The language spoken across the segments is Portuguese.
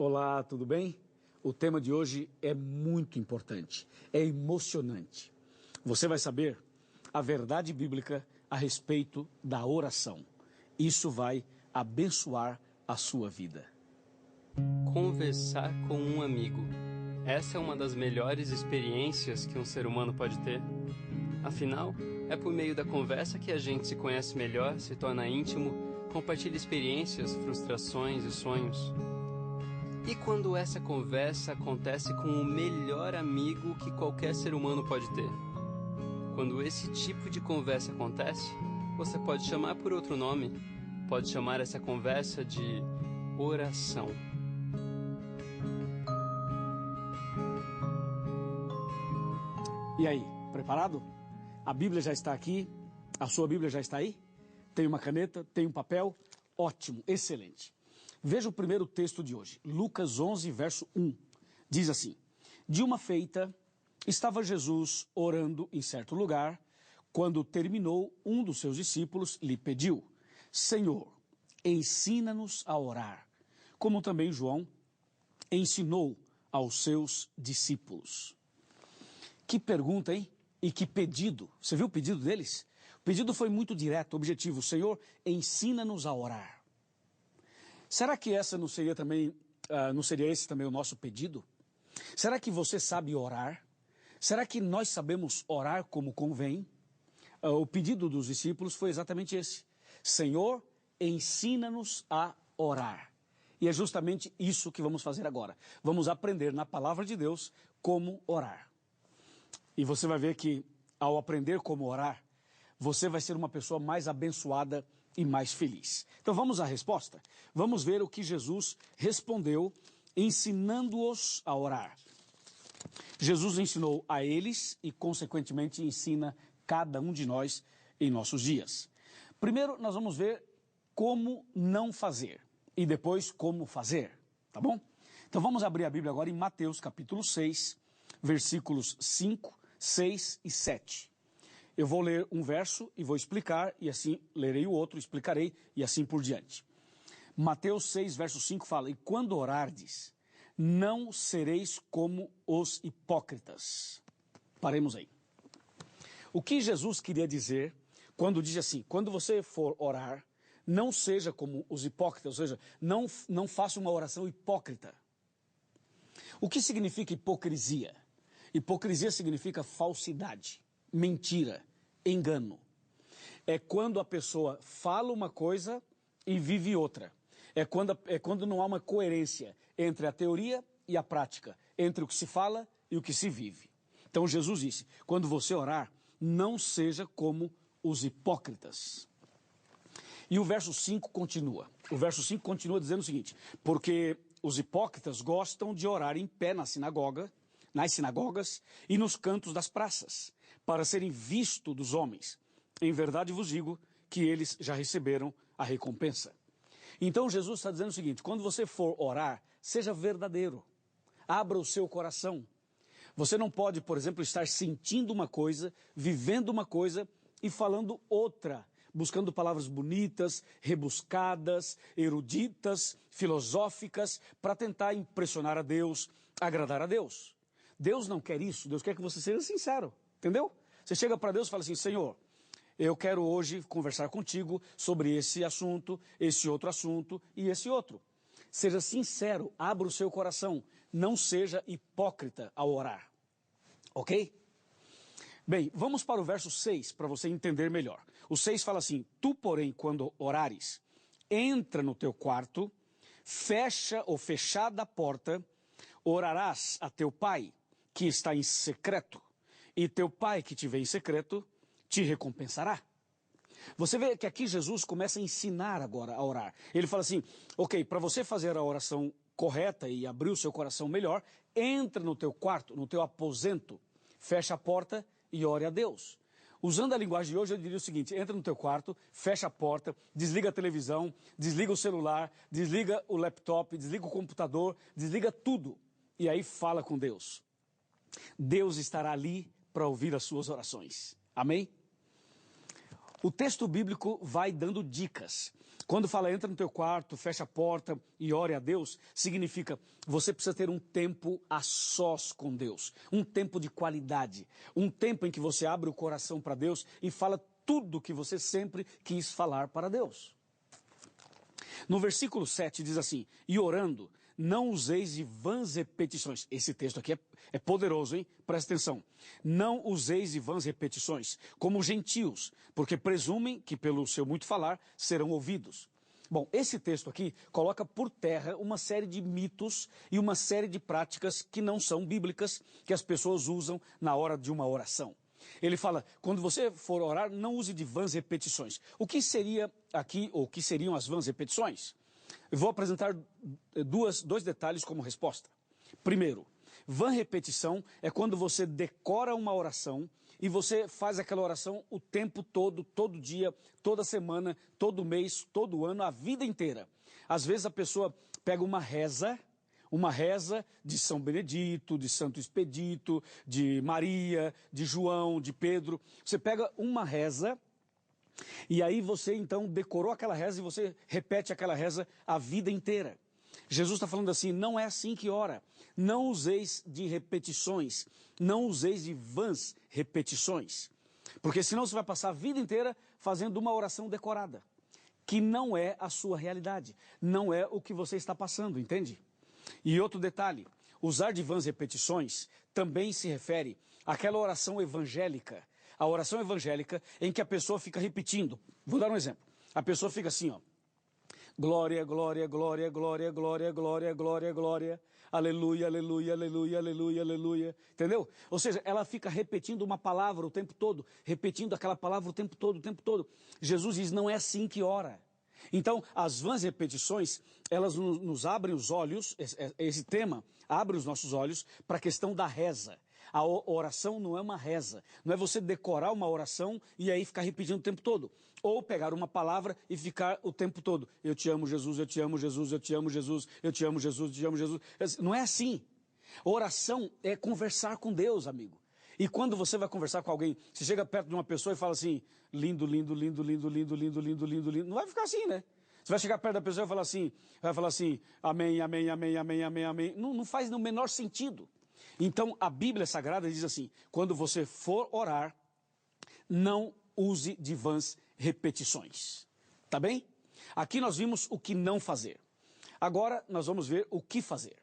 Olá, tudo bem? O tema de hoje é muito importante, é emocionante. Você vai saber a verdade bíblica a respeito da oração. Isso vai abençoar a sua vida. Conversar com um amigo. Essa é uma das melhores experiências que um ser humano pode ter. Afinal, é por meio da conversa que a gente se conhece melhor, se torna íntimo, compartilha experiências, frustrações e sonhos. E quando essa conversa acontece com o melhor amigo que qualquer ser humano pode ter? Quando esse tipo de conversa acontece, você pode chamar por outro nome, pode chamar essa conversa de oração. E aí, preparado? A Bíblia já está aqui? A sua Bíblia já está aí? Tem uma caneta? Tem um papel? Ótimo, excelente. Veja o primeiro texto de hoje, Lucas 11, verso 1. Diz assim: De uma feita, estava Jesus orando em certo lugar. Quando terminou, um dos seus discípulos lhe pediu: Senhor, ensina-nos a orar, como também João ensinou aos seus discípulos. Que pergunta, hein? E que pedido. Você viu o pedido deles? O pedido foi muito direto, objetivo. Senhor, ensina-nos a orar. Será que essa não seria esse também o nosso pedido? Será que você sabe orar? Será que nós sabemos orar como convém? O pedido dos discípulos foi exatamente esse. Senhor, ensina-nos a orar. E é justamente isso que vamos fazer agora. Vamos aprender na palavra de Deus como orar. E você vai ver que ao aprender como orar, você vai ser uma pessoa mais abençoada e mais feliz. Então vamos à resposta? Vamos ver o que Jesus respondeu, ensinando-os a orar. Jesus ensinou a eles e, consequentemente, ensina cada um de nós em nossos dias. Primeiro, nós vamos ver como não fazer e depois como fazer, tá bom? Então vamos abrir a Bíblia agora em Mateus capítulo 6, versículos 5, 6 e 7. Eu vou ler um verso e vou explicar, e assim lerei o outro, explicarei, e assim por diante. Mateus 6, verso 5 fala: E quando orardes, não sereis como os hipócritas. Paremos aí. O que Jesus queria dizer quando diz assim: quando você for orar, não seja como os hipócritas, ou seja, não faça uma oração hipócrita. O que significa hipocrisia? Hipocrisia significa falsidade, mentira, engano. É quando a pessoa fala uma coisa e vive outra. É quando não há uma coerência entre a teoria e a prática, entre o que se fala e o que se vive. Então Jesus disse: quando você orar, não seja como os hipócritas. E o verso 5 continua. O verso 5 continua dizendo o seguinte: porque os hipócritas gostam de orar em pé nas sinagogas e nos cantos das praças, para serem vistos dos homens. Em verdade vos digo que eles já receberam a recompensa. Então Jesus está dizendo o seguinte: quando você for orar, seja verdadeiro. Abra o seu coração. Você não pode, por exemplo, estar sentindo uma coisa, vivendo uma coisa e falando outra, buscando palavras bonitas, rebuscadas, eruditas, filosóficas, para tentar impressionar a Deus, agradar a Deus. Deus não quer isso, Deus quer que você seja sincero, entendeu? Você chega para Deus e fala assim: Senhor, eu quero hoje conversar contigo sobre esse assunto, esse outro assunto e esse outro. Seja sincero, abra o seu coração, não seja hipócrita ao orar, ok? Bem, vamos para o verso 6 para você entender melhor. O 6 fala assim: Tu, porém, quando orares, entra no teu quarto, fecha ou fechada a porta, orarás a teu pai, que está em secreto, e teu pai que te vê em secreto, te recompensará. Você vê que aqui Jesus começa a ensinar agora a orar. Ele fala assim: ok, para você fazer a oração correta e abrir o seu coração melhor, entra no teu quarto, no teu aposento, fecha a porta e ore a Deus. Usando a linguagem de hoje, eu diria o seguinte: entra no teu quarto, fecha a porta, desliga a televisão, desliga o celular, desliga o laptop, desliga o computador, desliga tudo. E aí fala com Deus. Deus estará ali para ouvir as suas orações. Amém? O texto bíblico vai dando dicas. Quando fala entra no teu quarto, fecha a porta e ore a Deus, significa você precisa ter um tempo a sós com Deus, um tempo de qualidade, um tempo em que você abre o coração para Deus e fala tudo que você sempre quis falar para Deus. No versículo 7 diz assim, e orando, não useis de vãs repetições. Esse texto aqui é poderoso, hein? Presta atenção. Não useis de vãs repetições, como gentios, porque presumem que pelo seu muito falar serão ouvidos. Bom, esse texto aqui coloca por terra uma série de mitos e uma série de práticas que não são bíblicas, que as pessoas usam na hora de uma oração. Ele fala, quando você for orar, não use de vãs repetições. O que seria aqui, ou o que seriam as vãs repetições? Eu vou apresentar dois detalhes como resposta. Primeiro, vã repetição é quando você decora uma oração e você faz aquela oração o tempo todo, todo dia, toda semana, todo mês, todo ano, a vida inteira. Às vezes a pessoa pega uma reza de São Benedito, de Santo Expedito, de Maria, de João, de Pedro. Você pega uma reza e aí você então decorou aquela reza e você repete aquela reza a vida inteira. Jesus está falando assim, não é assim que ora. Não useis de repetições, não useis de vãs repetições. Porque senão você vai passar a vida inteira fazendo uma oração decorada, que não é a sua realidade, não é o que você está passando, entende? E outro detalhe, usar de vãs repetições também se refere àquela oração evangélica. A oração evangélica em que a pessoa fica repetindo. Vou dar um exemplo. A pessoa fica assim, ó. Glória, glória, glória, glória, glória, glória, glória, glória. Aleluia, aleluia, aleluia, aleluia, aleluia. Entendeu? Ou seja, ela fica repetindo uma palavra o tempo todo, repetindo aquela palavra o tempo todo, o tempo todo. Jesus diz, não é assim que ora. Então, as vãs repetições, elas nos abrem os olhos, esse tema abre os nossos olhos para a questão da reza. A oração não é uma reza, não é você decorar uma oração e aí ficar repetindo o tempo todo. Ou pegar uma palavra e ficar o tempo todo. Eu te amo, Jesus, eu te amo, Jesus, eu te amo, Jesus, eu te amo, Jesus, eu te amo, Jesus. Não é assim. Oração é conversar com Deus, amigo. E quando você vai conversar com alguém, você chega perto de uma pessoa e fala assim, lindo, lindo, lindo, lindo, lindo, lindo, lindo, lindo, lindo. Não vai ficar assim, né? Você vai chegar perto da pessoa e vai falar assim, amém, amém, amém, amém, amém, amém. Não faz no menor sentido. Então, a Bíblia Sagrada diz assim, quando você for orar, não use de vãs repetições. Tá bem? Aqui nós vimos o que não fazer. Agora nós vamos ver o que fazer.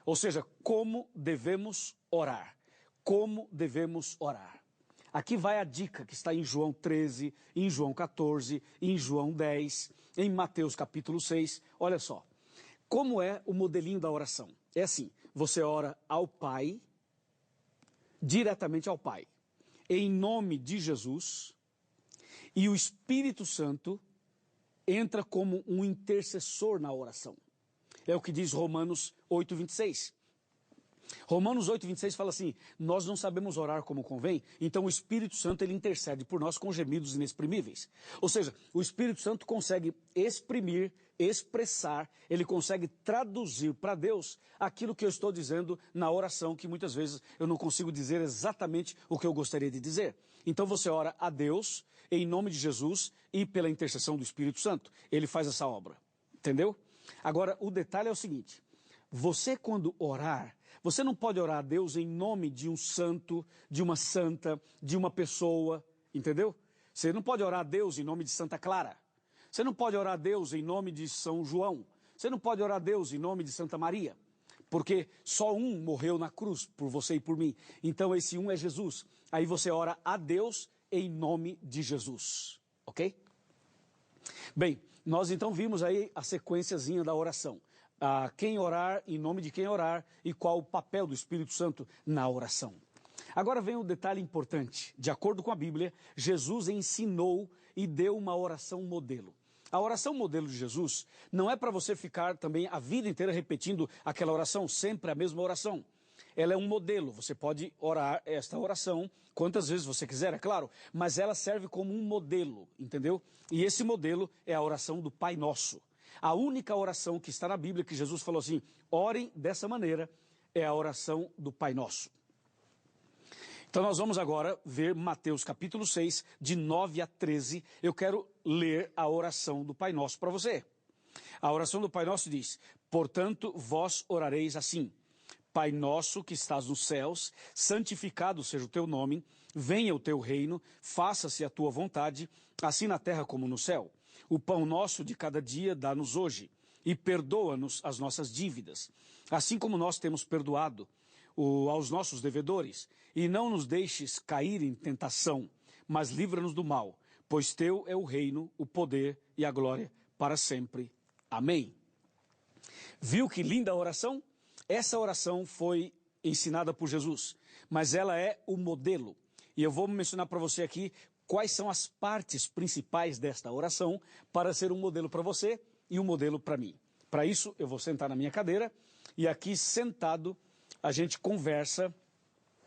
Ou seja, como devemos orar. Como devemos orar. Aqui vai a dica que está em João 13, em João 14, em João 10, em Mateus capítulo 6. Olha só, como é o modelinho da oração? É assim, você ora ao Pai, diretamente ao Pai, em nome de Jesus, e o Espírito Santo entra como um intercessor na oração. É o que diz Romanos 8, 26. Romanos 8, 26 fala assim, nós não sabemos orar como convém, então o Espírito Santo ele intercede por nós com gemidos inexprimíveis. Ou seja, o Espírito Santo consegue exprimir, expressar, ele consegue traduzir para Deus aquilo que eu estou dizendo na oração, que muitas vezes eu não consigo dizer exatamente o que eu gostaria de dizer. Então você ora a Deus em nome de Jesus e pela intercessão do Espírito Santo. Ele faz essa obra, entendeu? Agora, o detalhe é o seguinte, você quando orar, você não pode orar a Deus em nome de um santo, de uma santa, de uma pessoa, entendeu? Você não pode orar a Deus em nome de Santa Clara. Você não pode orar a Deus em nome de São João. Você não pode orar a Deus em nome de Santa Maria. Porque só um morreu na cruz por você e por mim. Então esse um é Jesus. Aí você ora a Deus em nome de Jesus. Ok? Bem, nós então vimos aí a sequenciazinha da oração. Quem orar, em nome de quem orar e qual o papel do Espírito Santo na oração. Agora vem um detalhe importante. De acordo com a Bíblia, Jesus ensinou e deu uma oração modelo. A oração modelo de Jesus não é para você ficar também a vida inteira repetindo aquela oração, sempre a mesma oração. Ela é um modelo, você pode orar esta oração quantas vezes você quiser, é claro, mas ela serve como um modelo, entendeu? E esse modelo é a oração do Pai Nosso. A única oração que está na Bíblia, que Jesus falou assim, orem dessa maneira, é a oração do Pai Nosso. Então nós vamos agora ver Mateus capítulo 6, de 9 a 13. Eu quero ler a oração do Pai Nosso para você. A oração do Pai Nosso diz: portanto, vós orareis assim: Pai nosso que estás nos céus, santificado seja o teu nome, venha o teu reino, faça-se a tua vontade, assim na terra como no céu. O pão nosso de cada dia dá-nos hoje, e perdoa-nos as nossas dívidas, assim como nós temos perdoado aos nossos devedores, e não nos deixes cair em tentação, mas livra-nos do mal, pois teu é o reino, o poder e a glória para sempre. Amém. Viu que linda oração? Essa oração foi ensinada por Jesus, mas ela é o modelo. E eu vou mencionar para você aqui quais são as partes principais desta oração para ser um modelo para você e um modelo para mim. Para isso, eu vou sentar na minha cadeira e aqui sentado a gente conversa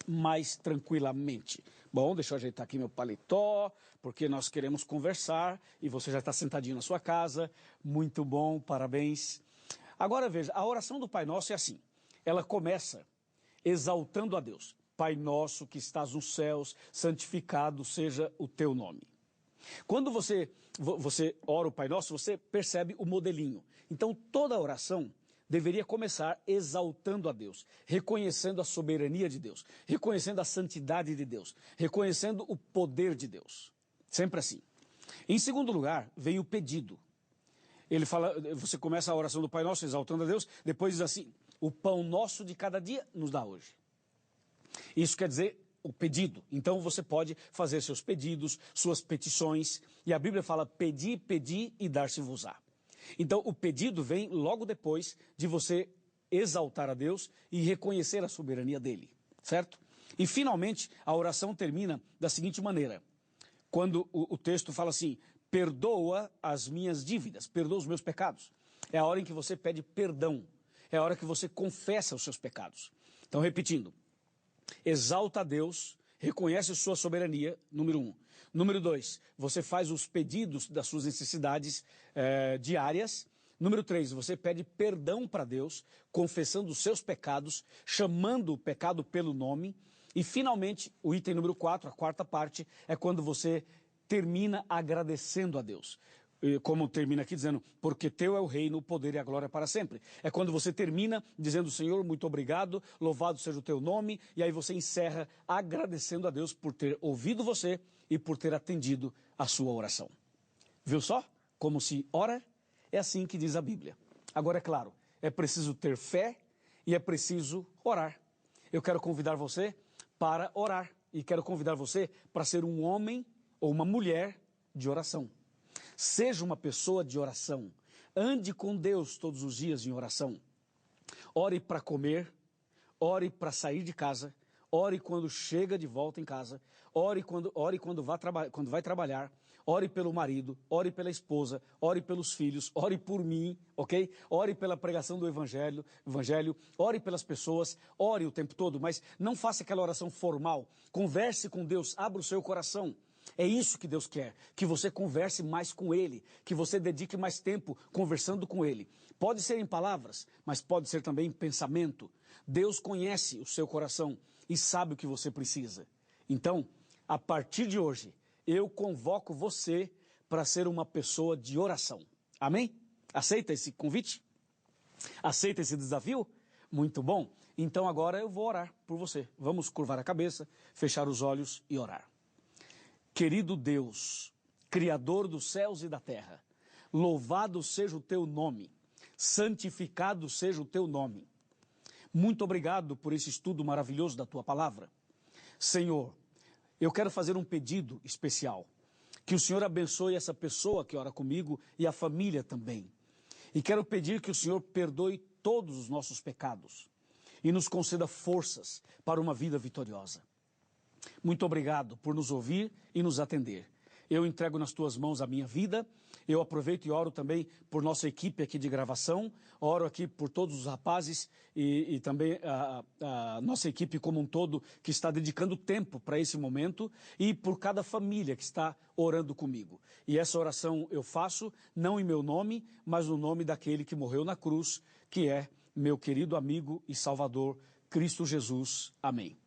mais tranquilamente. Bom, deixa eu ajeitar aqui meu paletó, porque nós queremos conversar e você já está sentadinho na sua casa. Muito bom, parabéns. Agora veja, a oração do Pai Nosso é assim. Ela começa exaltando a Deus. Pai nosso que estás nos céus, santificado seja o teu nome. Quando você ora o Pai Nosso, você percebe o modelinho. Então toda oração deveria começar exaltando a Deus, reconhecendo a soberania de Deus, reconhecendo a santidade de Deus, reconhecendo o poder de Deus. Sempre assim. Em segundo lugar, vem o pedido. Ele fala, você começa a oração do Pai Nosso exaltando a Deus, depois diz assim: o pão nosso de cada dia nos dá hoje. Isso quer dizer o pedido. Então você pode fazer seus pedidos, suas petições. E a Bíblia fala: pedi, pedi e dar-se-vos-á. Então o pedido vem logo depois de você exaltar a Deus e reconhecer a soberania dele. Certo? E finalmente a oração termina da seguinte maneira. Quando o texto fala assim: perdoa as minhas dívidas, perdoa os meus pecados. É a hora em que você pede perdão. É a hora que você confessa os seus pecados. Então, repetindo, exalta a Deus, reconhece sua soberania, número 1. Número 2, você faz os pedidos das suas necessidades diárias. Número 3, você pede perdão para Deus, confessando os seus pecados, chamando o pecado pelo nome. E, finalmente, o item número 4, a quarta parte, é quando você termina agradecendo a Deus. Como termina aqui dizendo, porque teu é o reino, o poder e a glória para sempre. É quando você termina dizendo: Senhor, muito obrigado, louvado seja o teu nome, e aí você encerra agradecendo a Deus por ter ouvido você e por ter atendido a sua oração. Viu só como se ora? É assim que diz a Bíblia. Agora, é claro, é preciso ter fé e é preciso orar. Eu quero convidar você para orar e quero convidar você para ser um homem ou uma mulher de oração. Seja uma pessoa de oração. Ande com Deus todos os dias em oração. Ore para comer, ore para sair de casa, ore quando chega de volta em casa, ore quando vai trabalhar, ore pelo marido, ore pela esposa, ore pelos filhos, ore por mim, ok? Ore pela pregação do evangelho, ore pelas pessoas, ore o tempo todo, mas não faça aquela oração formal. Converse com Deus, abra o seu coração. É isso que Deus quer, que você converse mais com Ele, que você dedique mais tempo conversando com Ele. Pode ser em palavras, mas pode ser também em pensamento. Deus conhece o seu coração e sabe o que você precisa. Então, a partir de hoje, eu convoco você para ser uma pessoa de oração. Amém? Aceita esse convite? Aceita esse desafio? Muito bom. Então agora eu vou orar por você. Vamos curvar a cabeça, fechar os olhos e orar. Querido Deus, Criador dos céus e da terra, louvado seja o teu nome, santificado seja o teu nome. Muito obrigado por esse estudo maravilhoso da tua palavra. Senhor, eu quero fazer um pedido especial, que o Senhor abençoe essa pessoa que ora comigo e a família também. E quero pedir que o Senhor perdoe todos os nossos pecados e nos conceda forças para uma vida vitoriosa. Muito obrigado por nos ouvir e nos atender. Eu entrego nas tuas mãos a minha vida. Eu aproveito e oro também por nossa equipe aqui de gravação. Oro aqui por todos os rapazes e também a nossa equipe como um todo que está dedicando tempo para esse momento e por cada família que está orando comigo. E essa oração eu faço não em meu nome, mas no nome daquele que morreu na cruz, que é meu querido amigo e Salvador, Cristo Jesus. Amém.